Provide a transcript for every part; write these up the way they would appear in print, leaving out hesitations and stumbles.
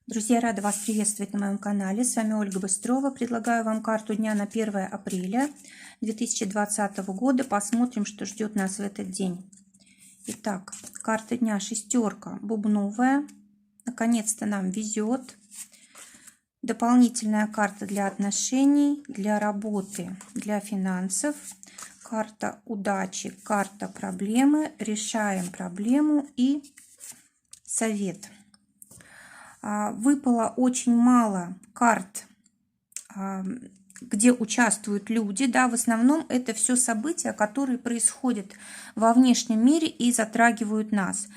Друзья, рада вас приветствовать на моем канале. С вами Ольга Быстрова. Предлагаю вам карту дня на 1 апреля 2020 года. Посмотрим, что ждет нас в этот день. Итак, карта дня шестерка бубновая. Наконец-то нам везет. Дополнительная карта для отношений, для работы, для финансов. Карта удачи, карта проблемы. Решаем проблему и совет. Выпало очень мало карт, где участвуют люди, да, в основном это все события, которые происходят во внешнем мире и затрагивают нас.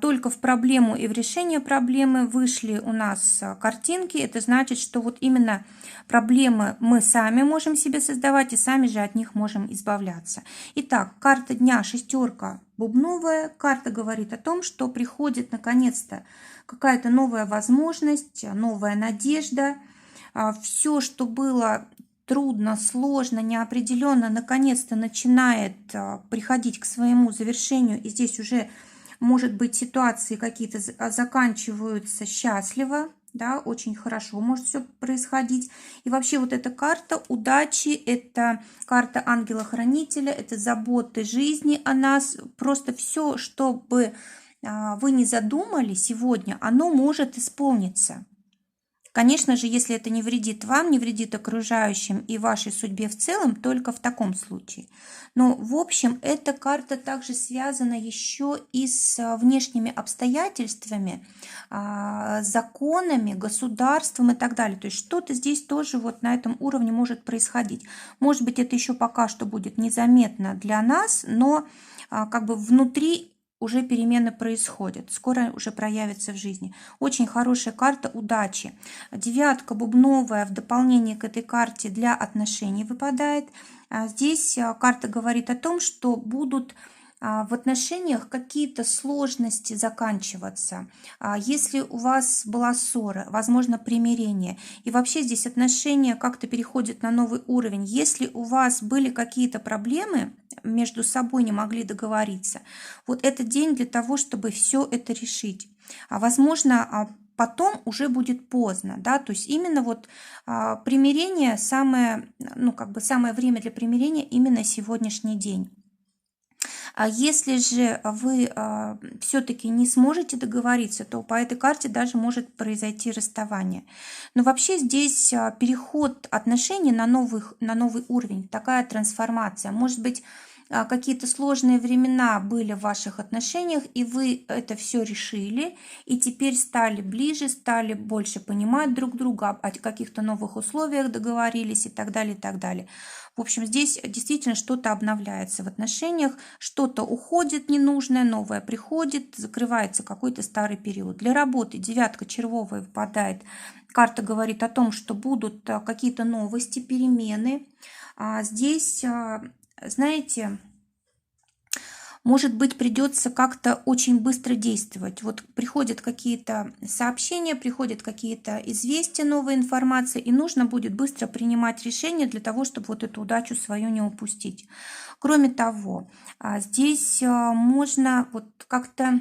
Только в проблему и в решение проблемы вышли у нас картинки, это значит, что вот именно проблемы мы сами можем себе создавать и сами же от них можем избавляться. Итак, карта дня шестерка бубновая, карта говорит о том, что приходит наконец-то какая-то новая возможность, новая надежда. Все, что было трудно, сложно, неопределенно, наконец-то начинает приходить к своему завершению. И здесь уже, может быть, ситуации какие-то заканчиваются счастливо, да, очень хорошо может все происходить. И вообще вот эта карта удачи, это карта ангела-хранителя, это заботы жизни о нас. Просто все, чтобы вы не задумали сегодня, оно может исполниться. Конечно же, если это не вредит вам, не вредит окружающим и вашей судьбе в целом, только в таком случае. Но, в общем, эта карта также связана еще и с внешними обстоятельствами, законами, государством и так далее. То есть что-то здесь тоже вот на этом уровне может происходить. Может быть, это еще пока что будет незаметно для нас, но как бы внутри уже перемены происходят, скоро уже проявится в жизни. Очень хорошая карта удачи. Девятка бубновая в дополнение к этой карте для отношений выпадает. Здесь карта говорит о том, что будут в отношениях какие-то сложности заканчиваться. Если у вас была ссора, возможно, примирение, и вообще здесь отношения как-то переходят на новый уровень. Если у вас были какие-то проблемы, между собой не могли договориться, вот этот день для того, чтобы все это решить. Возможно, потом уже будет поздно, да, то есть именно вот примирение, самое время для примирения именно сегодняшний день. А если же вы все-таки не сможете договориться, то по этой карте даже может произойти расставание. Но вообще здесь переход отношений на новый уровень, такая трансформация. Может быть, какие-то сложные времена были в ваших отношениях, и вы это все решили, и теперь стали ближе, стали больше понимать друг друга, о каких-то новых условиях договорились и так далее, и так далее. В общем, здесь действительно что-то обновляется в отношениях, что-то уходит ненужное, новое приходит, закрывается какой-то старый период. Для работы девятка червовая выпадает. Карта говорит о том, что будут какие-то новости, перемены. Здесь, знаете, может быть, придется как-то очень быстро действовать. Вот приходят какие-то сообщения, приходят какие-то известия, новая информация, и нужно будет быстро принимать решения для того, чтобы вот эту удачу свою не упустить. Кроме того, здесь можно вот как-то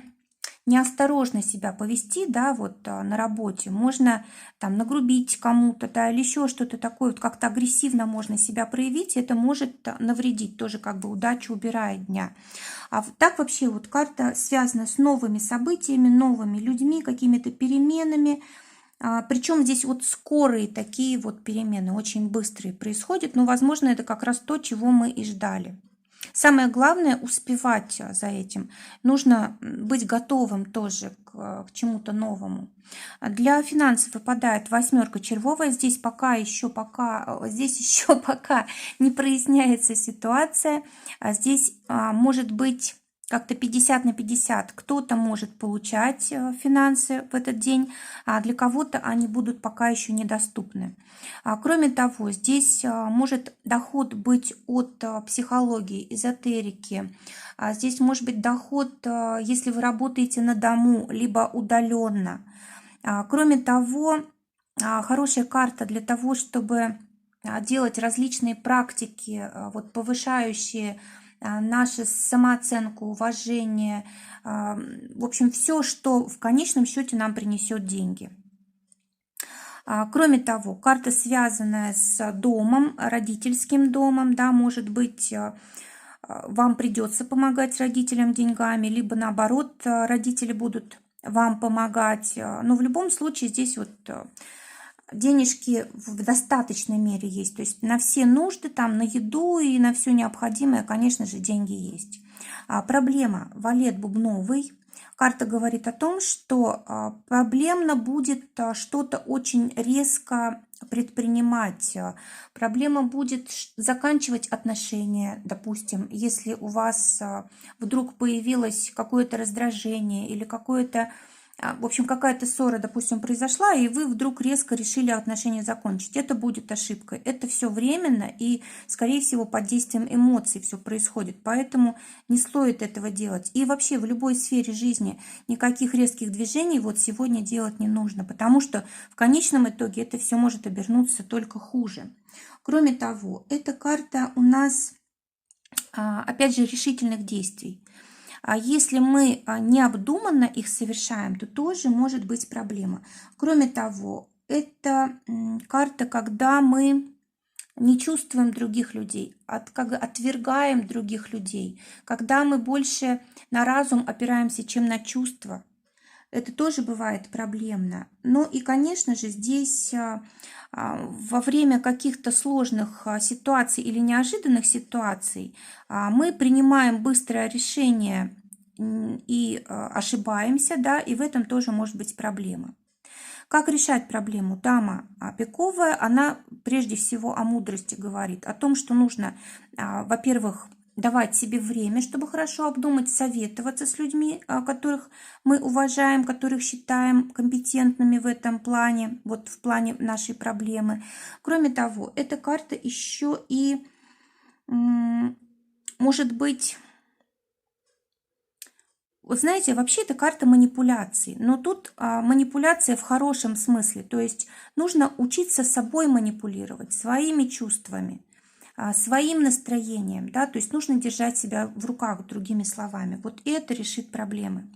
неосторожно себя повести, да, вот на работе, можно там нагрубить кому-то, да, или еще что-то такое, вот как-то агрессивно можно себя проявить, и это может навредить, тоже как бы удачу убирает дня. А так вообще вот карта связана с новыми событиями, новыми людьми, какими-то переменами, причем здесь вот скорые такие вот перемены, очень быстрые происходят, но, возможно, это как раз то, чего мы и ждали. Самое главное успевать за этим. Нужно быть готовым тоже к чему-то новому. Для финансов выпадает восьмерка червовая. Здесь еще пока не проясняется ситуация. Здесь может быть как-то 50 на 50. Кто-то может получать финансы в этот день, а для кого-то они будут пока еще недоступны. Кроме того, здесь может доход быть от психологии, эзотерики. Здесь может быть доход, если вы работаете на дому, либо удаленно. Кроме того, хорошая карта для того, чтобы делать различные практики, вот, повышающие нашу самооценку, уважение, в общем, все, что в конечном счете нам принесет деньги. Кроме того, карта, связанная с домом, родительским домом, да, может быть, вам придется помогать родителям деньгами, либо наоборот, родители будут вам помогать. Но в любом случае здесь вот денежки в достаточной мере есть. То есть на все нужды, там, на еду и на все необходимое, конечно же, деньги есть. Проблема. Валет бубновый. Карта говорит о том, что проблемно будет что-то очень резко предпринимать. Проблема будет заканчивать отношения, допустим, если у вас вдруг появилось какое-то раздражение или какое-то, в общем, какая-то ссора, допустим, произошла, и вы вдруг резко решили отношения закончить. Это будет ошибкой. Это все временно, и, скорее всего, под действием эмоций все происходит. Поэтому не стоит этого делать. И вообще в любой сфере жизни никаких резких движений вот сегодня делать не нужно, потому что в конечном итоге это все может обернуться только хуже. Кроме того, эта карта у нас, опять же, решительных действий. А если мы необдуманно их совершаем, то тоже может быть проблема. Кроме того, это карта, когда мы не чувствуем других людей, отвергаем других людей, когда мы больше на разум опираемся, чем на чувства. Это тоже бывает проблемно. Ну и, конечно же, здесь во время каких-то сложных ситуаций или неожиданных ситуаций мы принимаем быстрое решение и ошибаемся, да, и в этом тоже может быть проблема. Как решать проблему? Дама пиковая, она прежде всего о мудрости говорит, о том, что нужно, во-первых, давать себе время, чтобы хорошо обдумать, советоваться с людьми, которых мы уважаем, которых считаем компетентными в этом плане, вот в плане нашей проблемы. Кроме того, эта карта еще и может быть... Вот знаете, вообще это карта манипуляций, но тут манипуляция в хорошем смысле, то есть нужно учиться собой манипулировать, своими чувствами, своим настроением, да, то есть нужно держать себя в руках, другими словами. Вот это решит проблемы.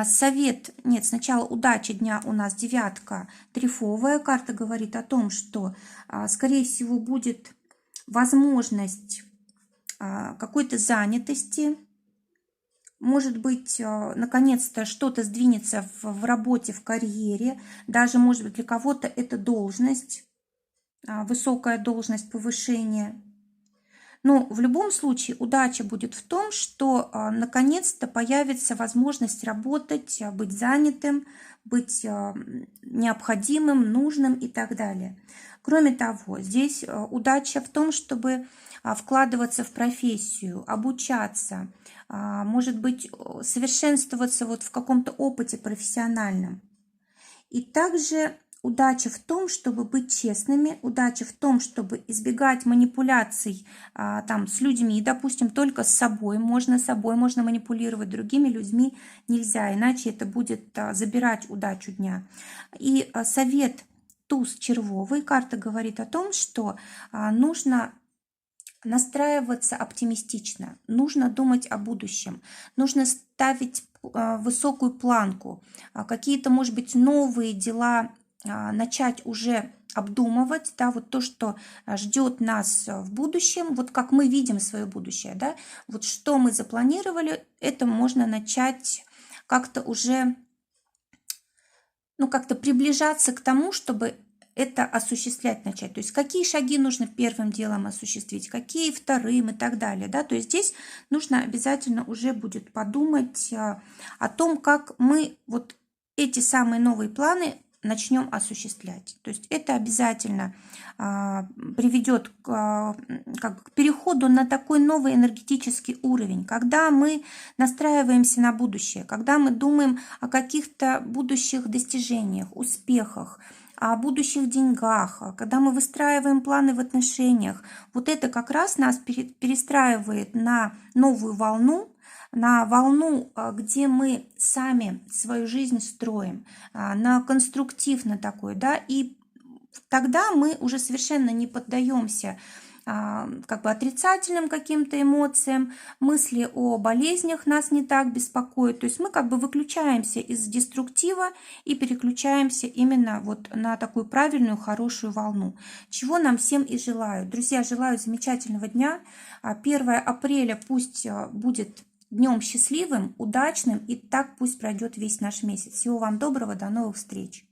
Совет, нет, сначала удача дня у нас девятка трефовая, карта говорит о том, что, скорее всего, будет возможность какой-то занятости. Может быть, наконец-то что-то сдвинется в работе, в карьере. Даже, может быть, для кого-то это должность, высокая должность, повышение. Но в любом случае удача будет в том, что наконец-то появится возможность работать, быть занятым, быть необходимым, нужным и так далее. Кроме того, здесь удача в том, чтобы вкладываться в профессию, обучаться, может быть, совершенствоваться вот в каком-то опыте профессиональном. И также удача в том, чтобы быть честными, удача в том, чтобы избегать манипуляций там, с людьми, допустим, только с собой можно манипулировать, другими людьми нельзя, иначе это будет забирать удачу дня. И совет туз червовый, карта говорит о том, что нужно настраиваться оптимистично, нужно думать о будущем, нужно ставить высокую планку, какие-то, может быть, новые дела начать уже обдумывать, да, вот то, что ждет нас в будущем, вот как мы видим свое будущее, да, вот что мы запланировали, это можно начать как-то уже, ну, как-то приближаться к тому, чтобы это осуществлять начать. То есть какие шаги нужно первым делом осуществить, какие вторым и так далее. Да? То есть здесь нужно обязательно уже будет подумать о том, как мы вот эти самые новые планы начнем осуществлять. То есть это обязательно приведет к переходу на такой новый энергетический уровень, когда мы настраиваемся на будущее, когда мы думаем о каких-то будущих достижениях, успехах, о будущих деньгах, когда мы выстраиваем планы в отношениях. Вот это как раз нас перестраивает на новую волну, на волну, где мы сами свою жизнь строим, на конструктив на такой, да, и тогда мы уже совершенно не поддаемся как бы отрицательным каким-то эмоциям, мысли о болезнях нас не так беспокоят. То есть мы как бы выключаемся из деструктива и переключаемся именно вот на такую правильную, хорошую волну. Чего нам всем и желаю. Друзья, желаю замечательного дня. 1 апреля пусть будет днем счастливым, удачным, и так пусть пройдет весь наш месяц. Всего вам доброго, до новых встреч!